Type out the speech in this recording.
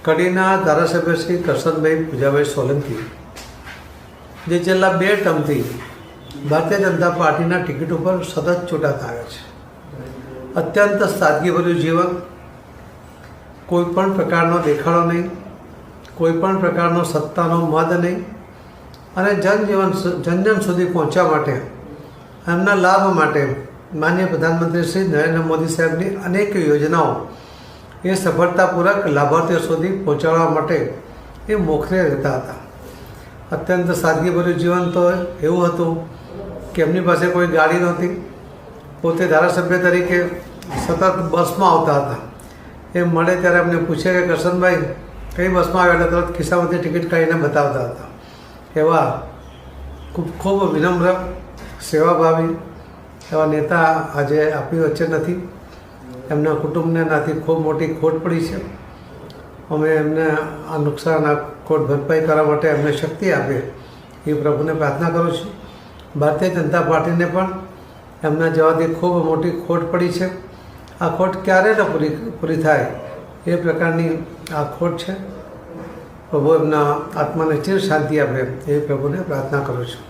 કડીના ધારાસભ્ય શ્રી કરશનભાઈ પૂજાભાઈ સોલંકી જે છેલ્લા 2 ટર્મથી ભારતીય જનતા પાર્ટીના ટિકિટ ઉપર સતત ચૂંટાતા આવ્યા છે. અત્યંત સાદગીભર્યું જીવન, કોઈપણ પ્રકારનો દેખાડો નહીં, કોઈપણ પ્રકારનો સત્તાનો મદ નહીં, અને જનજન સુધી પહોંચવા માટે, એમના લાભ માટે માનનીય પ્રધાનમંત્રી શ્રી નરેન્દ્ર મોદી સાહેબની અનેક યોજનાઓ એ સફળતાપૂર્વક લાભાર્થીઓ સુધી પહોંચાડવા માટે એ મોખરે રહેતા હતા. અત્યંત સાદગીભર્યું જીવન તો એવું હતું કે એમની પાસે કોઈ ગાડી નહોતી. પોતે ધારાસભ્ય તરીકે સતત બસમાં આવતા હતા. એ મળે ત્યારે એમને પૂછે કે કરશનભાઈ કઈ બસમાં આવ્યા, એટલે તરત ખિસ્સામાંથી ટિકિટ કાઢીને બતાવતા હતા. એવા ખૂબ વિનમ્ર, સેવાભાવી એવા નેતા આજે આપણી વચ્ચે નથી. એમના કુટુંબને નાથી ખૂબ મોટી ખોટ પડી છે. અમે એમને આ નુકસાન, આ ખોટ ભરપાઈ કરવા માટે એમને શક્તિ આપે એ પ્રભુને પ્રાર્થના કરું છું. ભારતીય જનતા પાર્ટીને પણ એમના જવાથી ખૂબ મોટી ખોટ પડી છે. આ ખોટ ક્યારે ન પૂરી થાય એ પ્રકારની આ ખોટ છે. પ્રભુ એમના આત્માને ચિર શાંતિ આપે એ પ્રભુને પ્રાર્થના કરું છું.